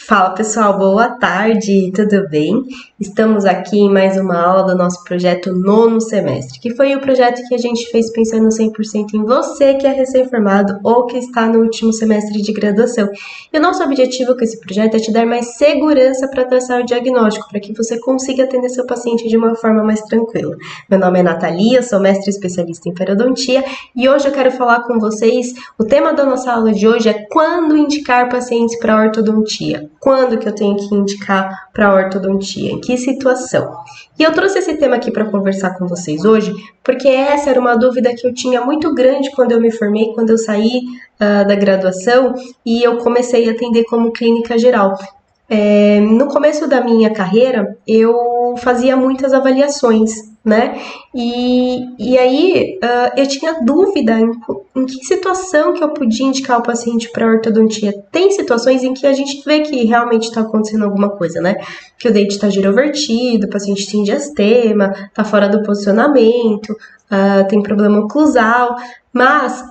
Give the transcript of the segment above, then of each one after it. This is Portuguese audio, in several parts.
Fala pessoal, boa tarde, tudo bem? Estamos aqui em mais uma aula do nosso projeto Nono Semestre, que foi o projeto que a gente fez pensando 100% em você que é recém-formado ou que está no último semestre de graduação. E o nosso objetivo com esse projeto é te dar mais segurança para traçar o diagnóstico, para que você consiga atender seu paciente de uma forma mais tranquila. Meu nome é Nathalie, eu sou mestre especialista em periodontia e hoje eu quero falar com vocês, o tema da nossa aula de hoje é quando indicar pacientes para ortodontia. Quando que eu tenho que indicar para ortodontia? Em que situação? E eu trouxe esse tema aqui para conversar com vocês hoje, porque essa era uma dúvida que eu tinha muito grande quando eu me formei, quando eu saí da graduação e eu comecei a atender como clínica geral. No começo da minha carreira, eu fazia muitas avaliações, né? E aí eu tinha dúvida em que situação que eu podia indicar o paciente para ortodontia. Tem situações em que a gente vê que realmente está acontecendo alguma coisa, né? Que o dente está girovertido, o paciente tem diastema, está fora do posicionamento, tem problema oclusal. Mas,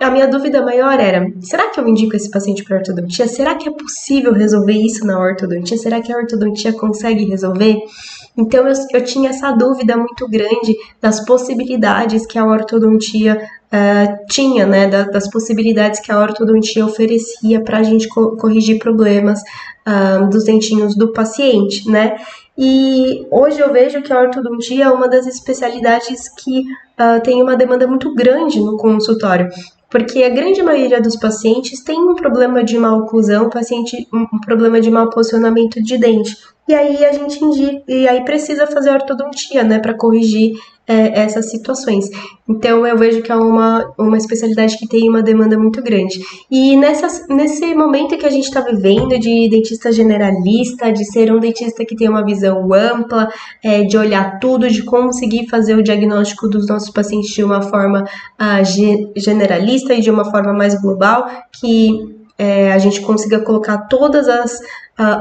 a minha dúvida maior era, será que eu indico esse paciente para ortodontia? Será que é possível resolver isso na ortodontia? Será que a ortodontia consegue resolver? Então, eu tinha essa dúvida muito grande das possibilidades que a ortodontia tinha, né? Das possibilidades que a ortodontia oferecia para a gente corrigir problemas dos dentinhos do paciente, né? E hoje eu vejo que a ortodontia é uma das especialidades que tem uma demanda muito grande no consultório, porque a grande maioria dos pacientes tem um problema de má oclusão, um problema de mau posicionamento de dente. E aí a gente indica, e aí precisa fazer ortodontia, né, para corrigir essas situações. Então eu vejo que é uma especialidade que tem uma demanda muito grande. E nesse momento que a gente está vivendo de dentista generalista, de ser um dentista que tem uma visão ampla, de olhar tudo, de conseguir fazer o diagnóstico dos nossos pacientes de uma forma generalista e de uma forma mais global, que a gente consiga colocar todas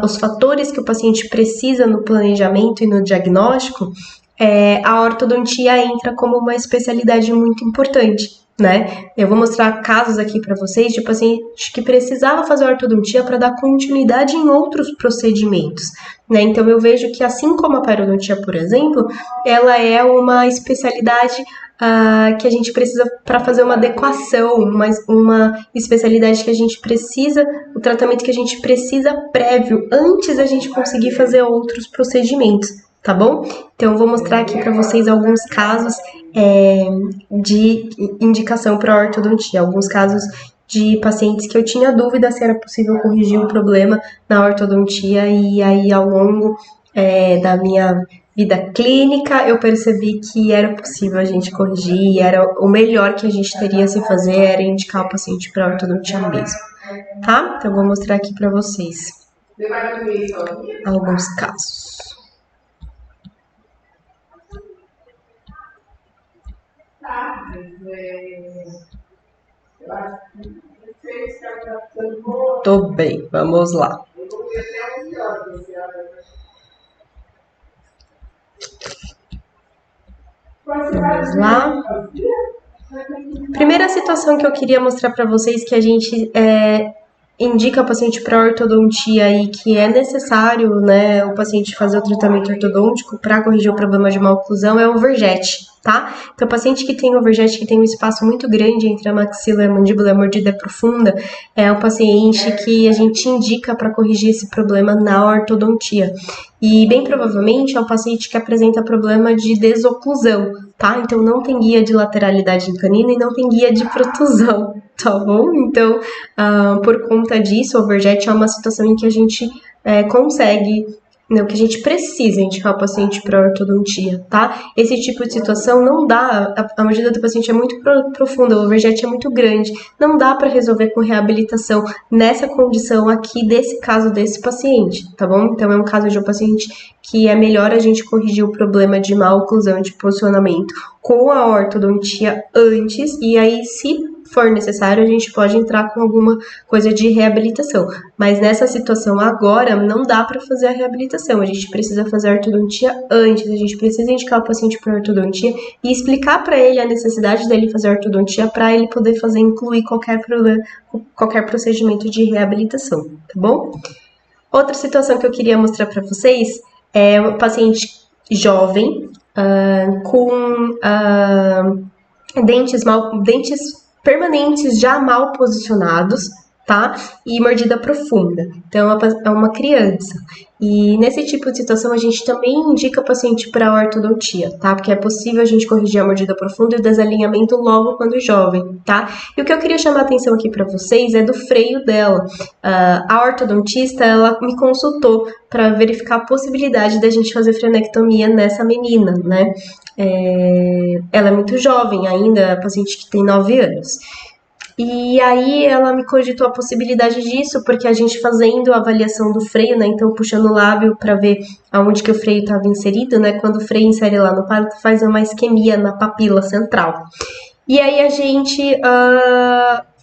os fatores que o paciente precisa no planejamento e no diagnóstico, a ortodontia entra como uma especialidade muito importante, né? Eu vou mostrar casos aqui para vocês de paciente que precisava fazer ortodontia para dar continuidade em outros procedimentos, né? Então eu vejo que assim como a periodontia, por exemplo, ela é uma especialidade que a gente precisa para fazer uma adequação, uma especialidade que a gente precisa, o tratamento que a gente precisa prévio, antes da gente conseguir fazer outros procedimentos, tá bom? Então eu vou mostrar aqui para vocês alguns casos de indicação para ortodontia, alguns casos de pacientes que eu tinha dúvida se era possível corrigir o problema na ortodontia, e aí ao longo da minha vida clínica, eu percebi que era possível a gente corrigir, era o melhor que a gente teria a se fazer era indicar o paciente para ortodontia mesmo, tá? Então, eu vou mostrar aqui para vocês alguns casos. Tô bem, vamos lá. Vamos lá. Primeira situação que eu queria mostrar para vocês que a gente indica o paciente para ortodontia e que é necessário, né, o paciente fazer o tratamento ortodôntico para corrigir o problema de má oclusão é o overjet, tá? Então, o paciente que tem overjet, que tem um espaço muito grande entre a maxila e a mandíbula, a mordida profunda, é o paciente que a gente indica para corrigir esse problema na ortodontia. E, bem provavelmente, é o paciente que apresenta problema de desoclusão, tá? Então, não tem guia de lateralidade em canina e não tem guia de protusão, tá bom? Então, por conta disso, o overjet é uma situação em que a gente consegue, né, o que a gente precisa indicar o paciente para ortodontia, tá? Esse tipo de situação não dá, a mordida do paciente é muito profunda, o overjet é muito grande, não dá para resolver com reabilitação nessa condição aqui, desse caso desse paciente, tá bom? Então, é um caso de um paciente que é melhor a gente corrigir o problema de má oclusão de posicionamento com a ortodontia antes, e aí, se for necessário, a gente pode entrar com alguma coisa de reabilitação. Mas nessa situação agora, não dá para fazer a reabilitação. A gente precisa fazer a ortodontia antes, a gente precisa indicar o paciente para ortodontia e explicar para ele a necessidade dele fazer a ortodontia para ele poder incluir qualquer procedimento de reabilitação, tá bom? Outra situação que eu queria mostrar para vocês é uma paciente jovem com dentes permanentes já mal posicionados, tá? E mordida profunda. Então, é uma criança. E nesse tipo de situação, a gente também indica o paciente para ortodontia, tá? Porque é possível a gente corrigir a mordida profunda e o desalinhamento logo quando jovem, tá? E o que eu queria chamar a atenção aqui para vocês é do freio dela. A ortodontista, ela me consultou para verificar a possibilidade da gente fazer frenectomia nessa menina, né? Ela é muito jovem ainda, paciente que tem 9 anos. E aí ela me cogitou a possibilidade disso, porque a gente fazendo a avaliação do freio, né, então puxando o lábio para ver aonde que o freio estava inserido, né, quando o freio insere lá no palato, faz uma isquemia na papila central. E aí a gente,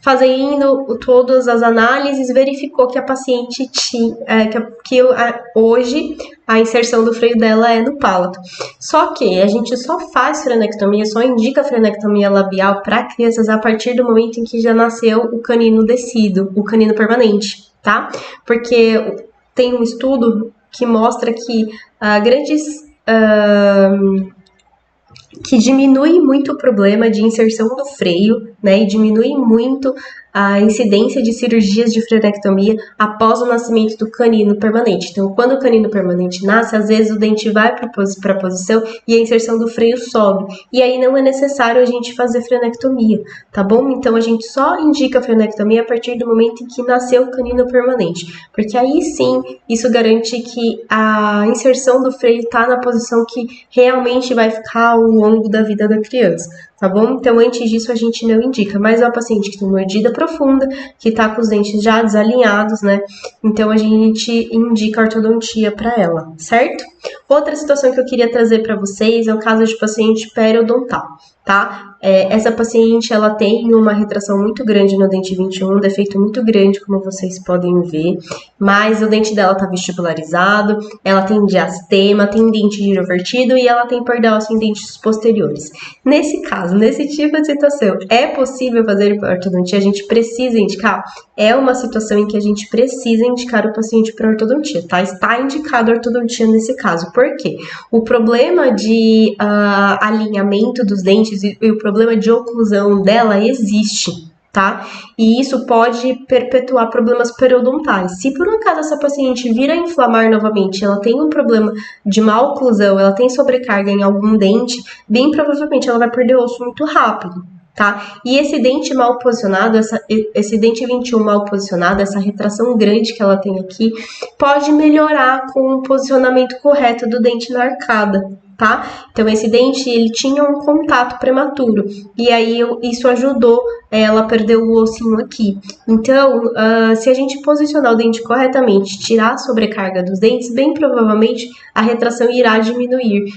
fazendo todas as análises, verificou que a paciente tinha, hoje a inserção do freio dela é no palato. Só que a gente só faz frenectomia, só indica frenectomia labial para crianças a partir do momento em que já nasceu o canino descido, o canino permanente, tá? Porque tem um estudo que mostra que que diminui muito o problema de inserção do freio, né, e diminui muito a incidência de cirurgias de frenectomia após o nascimento do canino permanente. Então, quando o canino permanente nasce, às vezes o dente vai para a posição e a inserção do freio sobe. E aí não é necessário a gente fazer frenectomia, tá bom? Então, a gente só indica frenectomia a partir do momento em que nasceu o canino permanente. Porque aí sim, isso garante que a inserção do freio está na posição que realmente vai ficar ao longo da vida da criança, tá bom? Então, antes disso, a gente não indica. Mas é uma paciente que tem mordida profunda, que tá com os dentes já desalinhados, né? Então, a gente indica ortodontia para ela, certo? Outra situação que eu queria trazer para vocês é o caso de paciente periodontal, tá? Essa paciente, ela tem uma retração muito grande no dente 21, um defeito muito grande, como vocês podem ver, mas o dente dela tá vestibularizado, ela tem diastema, tem dente girovertido e ela tem perdão em dentes posteriores. Nesse caso, nesse tipo de situação, é possível fazer ortodontia? A gente precisa indicar? É uma situação em que a gente precisa indicar o paciente para ortodontia, tá? Está indicado a ortodontia nesse caso. Por quê? O problema de alinhamento dos dentes e o problema de oclusão dela existe, tá? E isso pode perpetuar problemas periodontais. Se por um acaso essa paciente vir a inflamar novamente, ela tem um problema de má oclusão, ela tem sobrecarga em algum dente, bem provavelmente ela vai perder osso muito rápido, tá? E esse dente mal posicionado, esse dente 21 mal posicionado, essa retração grande que ela tem aqui, pode melhorar com o posicionamento correto do dente na arcada, tá? Então, esse dente, ele tinha um contato prematuro, e aí isso ajudou ela a perder o ossinho aqui. Então, se a gente posicionar o dente corretamente, tirar a sobrecarga dos dentes, bem provavelmente a retração irá diminuir.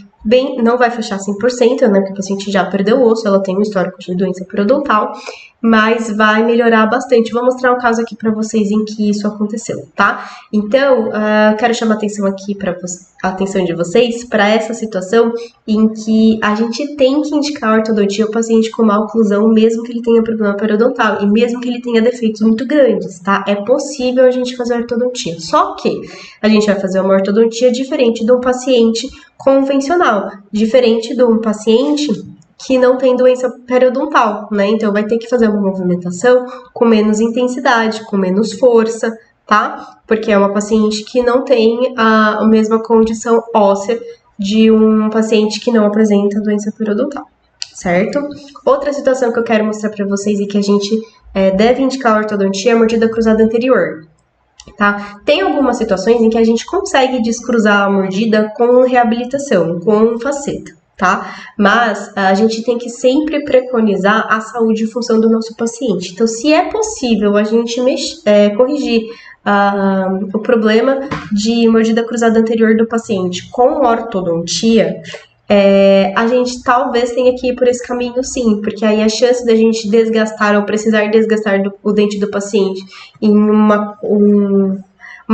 Não vai fechar 100%, né, porque a paciente já perdeu o osso, ela tem um histórico de doença periodontal, mas vai melhorar bastante. Vou mostrar um caso aqui para vocês em que isso aconteceu, tá? Então, quero chamar a atenção aqui a atenção de vocês para essa situação em que a gente tem que indicar a ortodontia ao paciente com má oclusão, mesmo que ele tenha problema periodontal e mesmo que ele tenha defeitos muito grandes, tá? É possível a gente fazer ortodontia, só que a gente vai fazer uma ortodontia diferente de um paciente convencional, diferente de um paciente que não tem doença periodontal, né? Então vai ter que fazer uma movimentação com menos intensidade, com menos força, tá? Porque é uma paciente que não tem a mesma condição óssea de um paciente que não apresenta doença periodontal, certo? Outra situação que eu quero mostrar para vocês e que a gente deve indicar a ortodontia é a mordida cruzada anterior. Tá? Tem algumas situações em que a gente consegue descruzar a mordida com reabilitação, com faceta, tá? Mas a gente tem que sempre preconizar a saúde e função do nosso paciente. Então, se é possível a gente corrigir o problema de mordida cruzada anterior do paciente com ortodontia, a gente talvez tenha que ir por esse caminho sim, porque aí a chance da gente desgastar ou precisar desgastar o dente do paciente em uma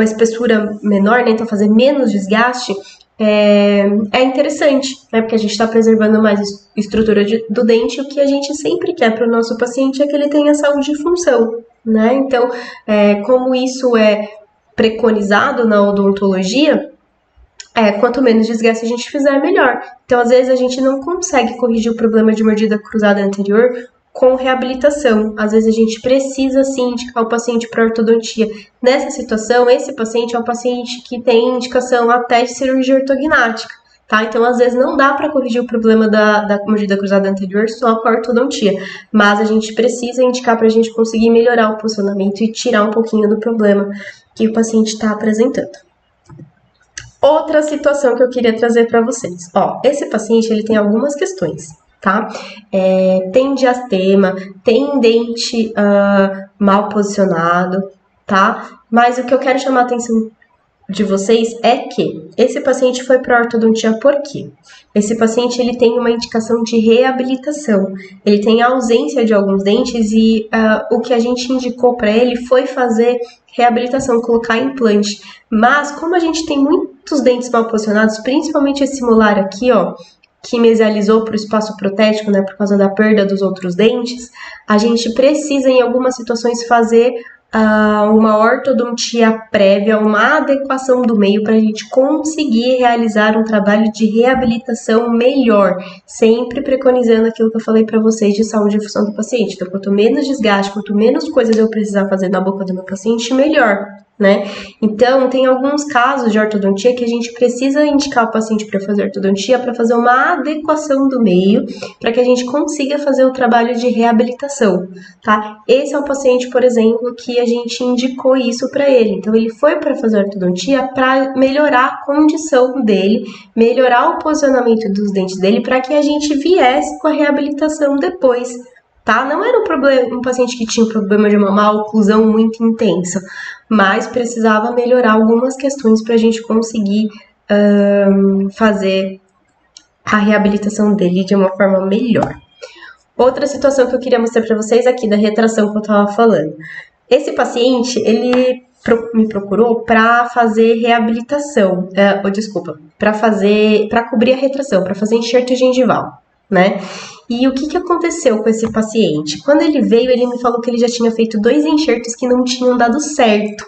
espessura menor, né, então fazer menos desgaste, é interessante, né, porque a gente está preservando mais a estrutura do dente. O que a gente sempre quer para o nosso paciente é que ele tenha saúde e função, né, então como isso é preconizado na odontologia, quanto menos desgaste a gente fizer, melhor. Então, às vezes, a gente não consegue corrigir o problema de mordida cruzada anterior com reabilitação. Às vezes, a gente precisa, sim, indicar o paciente para ortodontia. Nessa situação, esse paciente é um paciente que tem indicação até de cirurgia ortognática, tá? Então, às vezes, não dá para corrigir o problema da mordida cruzada anterior só com a ortodontia, mas a gente precisa indicar para a gente conseguir melhorar o posicionamento e tirar um pouquinho do problema que o paciente está apresentando. Outra situação que eu queria trazer para vocês. Esse paciente, ele tem algumas questões, tá? Tem diastema, tem dente mal posicionado, tá? Mas o que eu quero chamar a atenção de vocês é que esse paciente foi para ortodontia por quê? Esse paciente, ele tem uma indicação de reabilitação. Ele tem ausência de alguns dentes e o que a gente indicou para ele foi fazer reabilitação, colocar implante. Mas como a gente tem muitos dentes mal posicionados, principalmente esse molar aqui, que mesializou para o espaço protético, né, por causa da perda dos outros dentes, a gente precisa, em algumas situações, fazer uma ortodontia prévia, uma adequação do meio para a gente conseguir realizar um trabalho de reabilitação melhor, sempre preconizando aquilo que eu falei para vocês de saúde e função do paciente. Então, quanto menos desgaste, quanto menos coisas eu precisar fazer na boca do meu paciente, melhor, né? Então, tem alguns casos de ortodontia que a gente precisa indicar o paciente para fazer ortodontia, para fazer uma adequação do meio, para que a gente consiga fazer o trabalho de reabilitação, tá? Esse é o paciente, por exemplo, que a gente indicou isso para ele. Então, ele foi para fazer ortodontia para melhorar a condição dele, melhorar o posicionamento dos dentes dele, para que a gente viesse com a reabilitação depois, tá? Não era um paciente que tinha um problema de uma maloclusão muito intensa, mas precisava melhorar algumas questões para a gente conseguir fazer a reabilitação dele de uma forma melhor. Outra situação que eu queria mostrar para vocês aqui da retração que eu estava falando. Esse paciente, ele me procurou para fazer reabilitação, para cobrir a retração, para fazer enxerto gengival, né? E o que aconteceu com esse paciente? Quando ele veio, ele me falou que ele já tinha feito 2 enxertos que não tinham dado certo.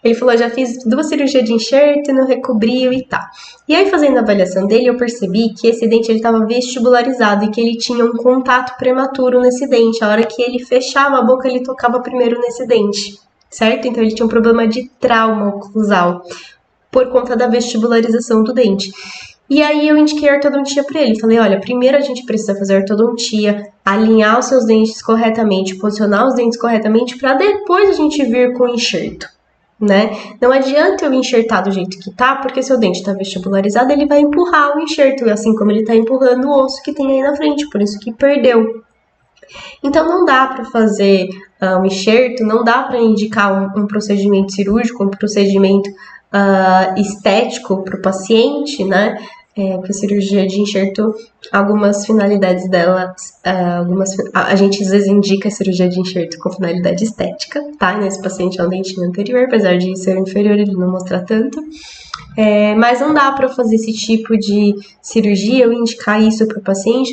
Ele falou, já fiz 2 cirurgias de enxerto, não recobriu e tal. E aí, fazendo a avaliação dele, eu percebi que esse dente estava vestibularizado e que ele tinha um contato prematuro nesse dente. A hora que ele fechava a boca, ele tocava primeiro nesse dente, certo? Então, ele tinha um problema de trauma oclusal por conta da vestibularização do dente. E aí, eu indiquei a ortodontia para ele. Falei, olha, primeiro a gente precisa fazer ortodontia, alinhar os seus dentes corretamente, posicionar os dentes corretamente, para depois a gente vir com o enxerto, né? Não adianta eu enxertar do jeito que tá, porque seu dente tá vestibularizado, ele vai empurrar o enxerto, assim como ele tá empurrando o osso que tem aí na frente, por isso que perdeu. Então, não dá para fazer um enxerto, não dá para indicar um procedimento cirúrgico, um procedimento estético para o paciente, né? Porque a cirurgia de enxerto, algumas finalidades dela, a gente às vezes indica a cirurgia de enxerto com finalidade estética, tá? Nesse paciente é um dentinho anterior, apesar de ser inferior, ele não mostra tanto. Mas não dá para fazer esse tipo de cirurgia, eu indicar isso para o paciente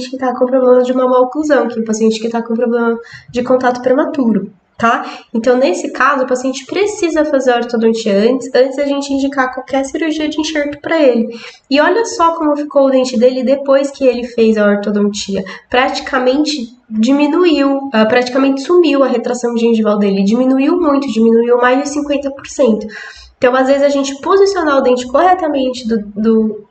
que está com problema de uma maloclusão, que é um paciente que está com problema de contato prematuro, tá? Então, nesse caso, o paciente precisa fazer a ortodontia antes da gente indicar qualquer cirurgia de enxerto para ele. E olha só como ficou o dente dele depois que ele fez a ortodontia. Praticamente sumiu a retração gengival dele, diminuiu muito, diminuiu mais de 50%. Então, às vezes, a gente posicionar o dente corretamente do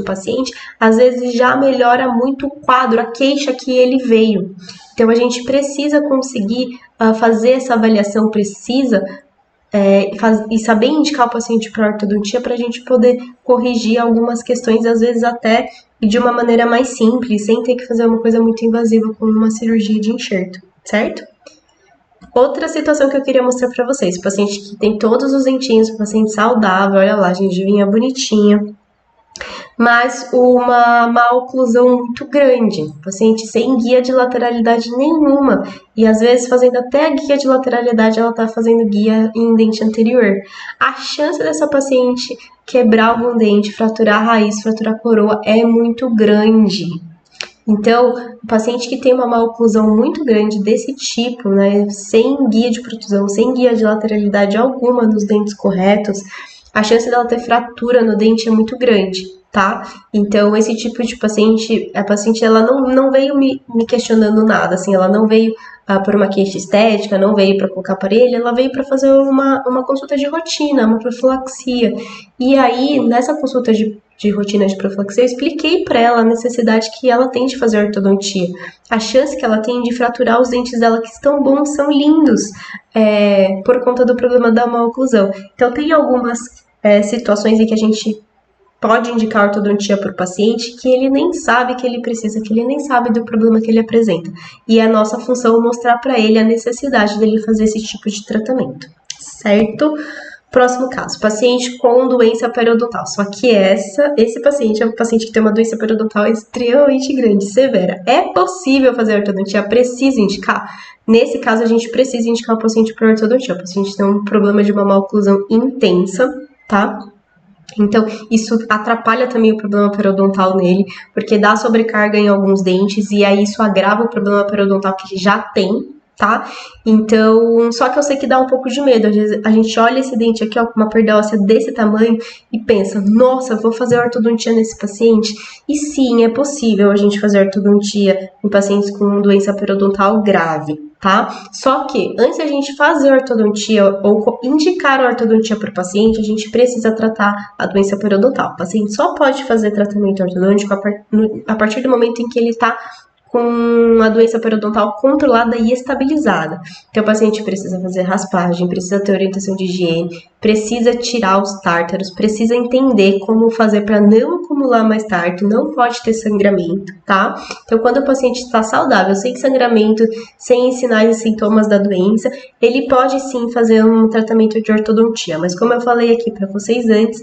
paciente, às vezes já melhora muito o quadro, a queixa que ele veio. Então, a gente precisa conseguir fazer essa avaliação precisa e saber indicar o paciente para ortodontia para a gente poder corrigir algumas questões, às vezes até de uma maneira mais simples, sem ter que fazer uma coisa muito invasiva como uma cirurgia de enxerto, certo? Outra situação que eu queria mostrar para vocês, o paciente que tem todos os dentinhos, o paciente saudável, olha lá, gengivinha bonitinha, mas uma maloclusão muito grande, paciente sem guia de lateralidade nenhuma, e às vezes fazendo até a guia de lateralidade, ela tá fazendo guia em dente anterior. A chance dessa paciente quebrar algum dente, fraturar a raiz, fraturar a coroa é muito grande. Então, o paciente que tem uma maloclusão muito grande desse tipo, né, sem guia de protusão, sem guia de lateralidade alguma nos dentes corretos, a chance dela ter fratura no dente é muito grande, tá? Então, esse tipo de paciente, a paciente ela não veio me questionando nada, assim, ela não veio por uma queixa estética, não veio para colocar aparelho, ela veio para fazer uma consulta de rotina, uma profilaxia. E aí, nessa consulta de rotina de profilaxia, eu expliquei para ela a necessidade que ela tem de fazer ortodontia. A chance que ela tem de fraturar os dentes dela que estão bons, são lindos, por conta do problema da maloclusão. Então, tem algumas situações em que a gente pode indicar ortodontia para o paciente que ele nem sabe que ele precisa, que ele nem sabe do problema que ele apresenta. E é a nossa função mostrar para ele a necessidade dele fazer esse tipo de tratamento, certo? Próximo caso, paciente com doença periodontal. Só que esse paciente é um paciente que tem uma doença periodontal extremamente grande, severa. É possível fazer ortodontia? Precisa indicar? Nesse caso, a gente precisa indicar o paciente para ortodontia. O paciente tem um problema de uma maloclusão intensa, tá? Então, isso atrapalha também o problema periodontal nele, porque dá sobrecarga em alguns dentes e aí isso agrava o problema periodontal que ele já tem, tá? Então, só que eu sei que dá um pouco de medo. Às vezes a gente olha esse dente aqui, ó, com uma perda óssea desse tamanho e pensa, nossa, vou fazer ortodontia nesse paciente? E sim, é possível a gente fazer ortodontia em pacientes com doença periodontal grave, tá? Só que antes de a gente fazer ortodontia ou indicar a ortodontia para o paciente, a gente precisa tratar a doença periodontal. O paciente só pode fazer tratamento ortodôntico a partir do momento em que ele está com a doença periodontal controlada e estabilizada. Então, o paciente precisa fazer raspagem, precisa ter orientação de higiene, precisa tirar os tártaros, precisa entender como fazer para não acumular mais tártaro, não pode ter sangramento, tá? Então, quando o paciente está saudável, sem sangramento, sem sinais e sintomas da doença, ele pode sim fazer um tratamento de ortodontia, mas como eu falei aqui para vocês antes,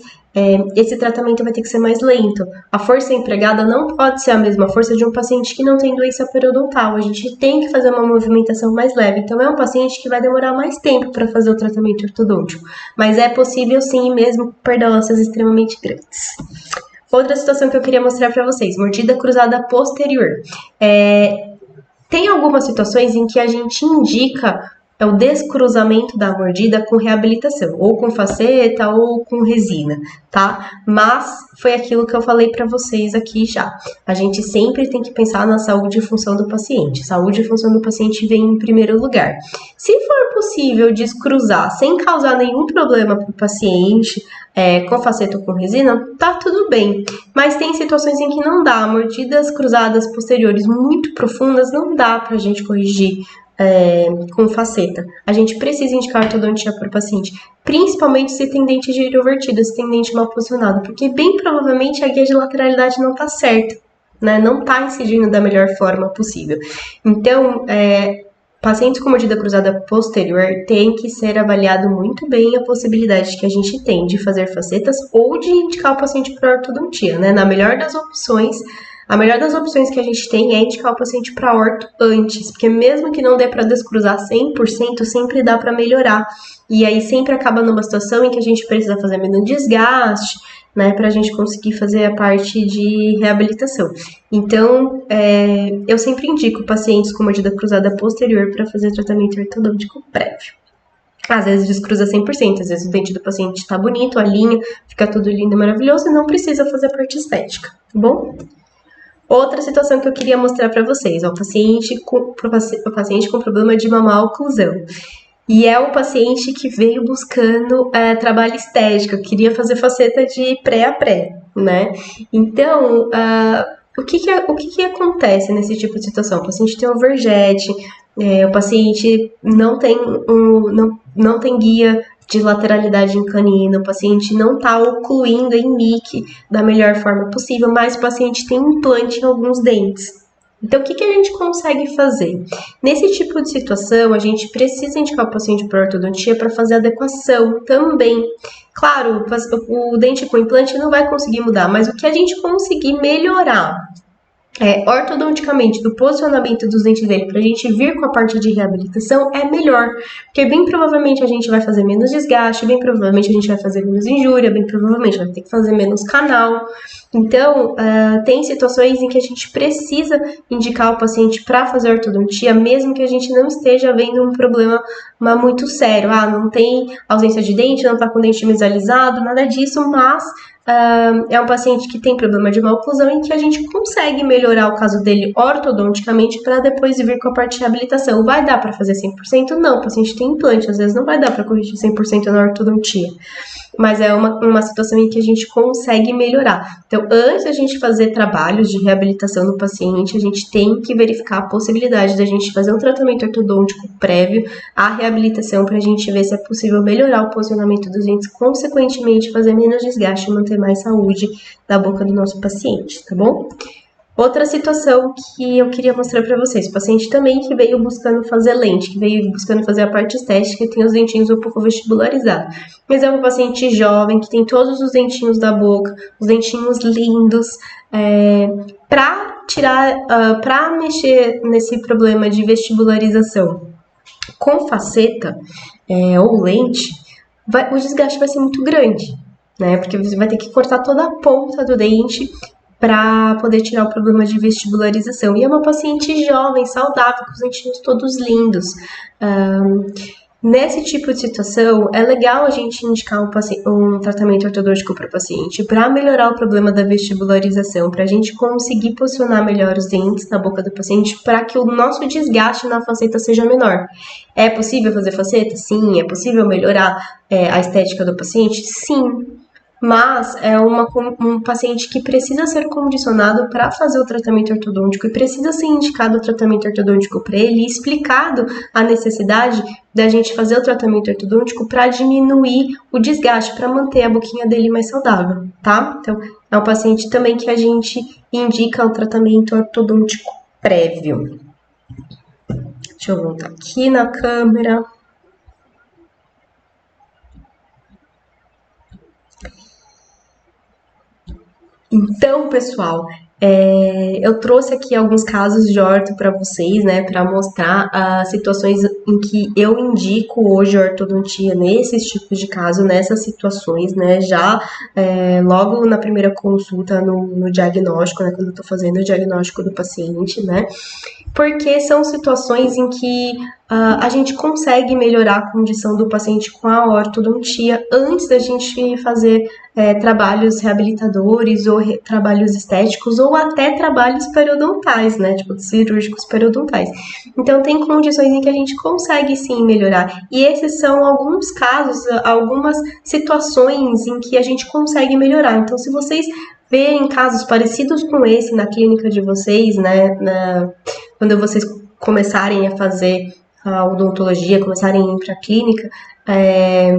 esse tratamento vai ter que ser mais lento. A força empregada não pode ser a mesma força de um paciente que não tem doença periodontal. A gente tem que fazer uma movimentação mais leve. Então, é um paciente que vai demorar mais tempo para fazer o tratamento ortodôntico. Mas é possível sim, mesmo com perda ósseas extremamente grandes. Outra situação que eu queria mostrar para vocês, mordida cruzada posterior. Tem algumas situações em que a gente indica o descruzamento da mordida com reabilitação, ou com faceta ou com resina, tá? Mas foi aquilo que eu falei para vocês aqui já. A gente sempre tem que pensar na saúde e função do paciente. Saúde e função do paciente vem em primeiro lugar. Se for possível descruzar sem causar nenhum problema para o paciente, com faceta ou com resina, tá tudo bem. Mas tem situações em que não dá. Mordidas cruzadas posteriores muito profundas não dá pra gente corrigir com faceta. A gente precisa indicar ortodontia para o paciente, principalmente se tem dente girovertido, se tem dente mal posicionado, porque bem provavelmente a guia de lateralidade não tá certa, né? Não tá incidindo da melhor forma possível. Então, pacientes com mordida cruzada posterior tem que ser avaliado muito bem a possibilidade que a gente tem de fazer facetas ou de indicar o paciente para ortodontia, né? Na melhor das opções, a melhor das opções que a gente tem é indicar o paciente para orto antes, porque mesmo que não dê para descruzar 100%, sempre dá para melhorar. E aí sempre acaba numa situação em que a gente precisa fazer menos desgaste, né, para a gente conseguir fazer a parte de reabilitação. Então, eu sempre indico pacientes com mordida cruzada posterior para fazer tratamento ortodôntico prévio. Às vezes descruza 100%, às vezes o dente do paciente está bonito, a linha fica tudo lindo e maravilhoso e não precisa fazer a parte estética, tá bom? Outra situação que eu queria mostrar para vocês, o paciente com problema de mamar-oclusão. E é o paciente que veio buscando trabalho estético, queria fazer faceta de pré a pré, né? Então, o que acontece nesse tipo de situação? O paciente tem overjet, o paciente não tem guia de lateralidade em canino, o paciente não está ocluindo em MIC da melhor forma possível, mas o paciente tem implante em alguns dentes. Então, o que a gente consegue fazer? Nesse tipo de situação, a gente precisa indicar o paciente para ortodontia para fazer adequação também. Claro, o dente com implante não vai conseguir mudar, mas o que a gente conseguir melhorar ortodonticamente, do posicionamento dos dentes dele, pra gente vir com a parte de reabilitação, é melhor. Porque bem provavelmente a gente vai fazer menos desgaste, bem provavelmente a gente vai fazer menos injúria, bem provavelmente vai ter que fazer menos canal. Então, tem situações em que a gente precisa indicar o paciente para fazer ortodontia, mesmo que a gente não esteja vendo um problema muito sério. Não tem ausência de dente, não tá com o dente mesalizado, nada disso, mas é um paciente que tem problema de maloclusão em que a gente consegue melhorar o caso dele ortodonticamente para depois vir com a parte de reabilitação. Vai dar para fazer 100%? Não, o paciente tem implante, às vezes não vai dar para corrigir 100% na ortodontia. Mas é uma situação em que a gente consegue melhorar. Então, antes da gente fazer trabalhos de reabilitação no paciente, a gente tem que verificar a possibilidade da gente fazer um tratamento ortodôntico prévio à reabilitação para a gente ver se é possível melhorar o posicionamento dos dentes, consequentemente fazer menos desgaste e manter mais saúde da boca do nosso paciente, tá bom? Outra situação que eu queria mostrar para vocês, o paciente também que veio buscando fazer lente, que veio buscando fazer a parte estética e tem os dentinhos um pouco vestibularizados. Mas é um paciente jovem que tem todos os dentinhos da boca, os dentinhos lindos, para mexer nesse problema de vestibularização com faceta ou lente, o desgaste vai ser muito grande, né? Porque você vai ter que cortar toda a ponta do dente para poder tirar o problema de vestibularização. E é uma paciente jovem, saudável, com os dentinhos todos lindos. Nesse tipo de situação, é legal a gente indicar um tratamento ortodôntico para o paciente para melhorar o problema da vestibularização, para a gente conseguir posicionar melhor os dentes na boca do paciente para que o nosso desgaste na faceta seja menor. É possível fazer faceta? Sim. É possível melhorar a estética do paciente? Sim. Mas é um paciente que precisa ser condicionado para fazer o tratamento ortodôntico e precisa ser indicado o tratamento ortodôntico para ele e explicado a necessidade da gente fazer o tratamento ortodôntico para diminuir o desgaste, para manter a boquinha dele mais saudável, tá? Então, é um paciente também que a gente indica o tratamento ortodôntico prévio. Deixa eu voltar aqui na câmera. Então, pessoal, eu trouxe aqui alguns casos de orto para vocês, né, para mostrar as situações em que eu indico hoje a ortodontia nesses tipos de caso, nessas situações, né, já logo na primeira consulta no diagnóstico, né, quando eu tô fazendo o diagnóstico do paciente, né, porque são situações em que a gente consegue melhorar a condição do paciente com a ortodontia antes da gente fazer trabalhos reabilitadores ou trabalhos estéticos ou até trabalhos periodontais, né, tipo cirúrgicos periodontais. Então tem condições em que a gente consegue sim melhorar e esses são alguns casos, algumas situações em que a gente consegue melhorar. Então se vocês verem casos parecidos com esse na clínica de vocês, né, quando vocês começarem a fazer a odontologia, começarem a ir para a clínica,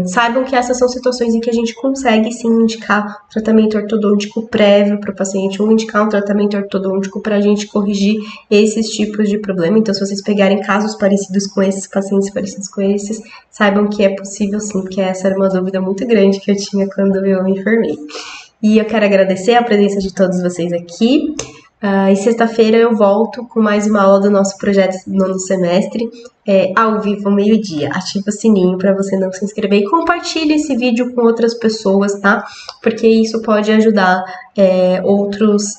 saibam que essas são situações em que a gente consegue sim indicar tratamento ortodôntico prévio para o paciente ou indicar um tratamento ortodôntico para a gente corrigir esses tipos de problema. Então, se vocês pegarem casos parecidos com esses, pacientes parecidos com esses, saibam que é possível sim, porque essa era uma dúvida muito grande que eu tinha quando eu me formei. E eu quero agradecer a presença de todos vocês aqui. E sexta-feira eu volto com mais uma aula do nosso projeto do nono semestre, ao vivo, meio-dia. Ativa o sininho para você não se inscrever e compartilhe esse vídeo com outras pessoas, tá? Porque isso pode ajudar outros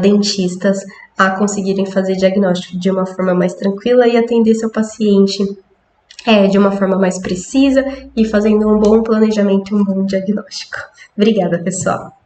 dentistas a conseguirem fazer diagnóstico de uma forma mais tranquila e atender seu paciente de uma forma mais precisa e fazendo um bom planejamento e um bom diagnóstico. Obrigada, pessoal!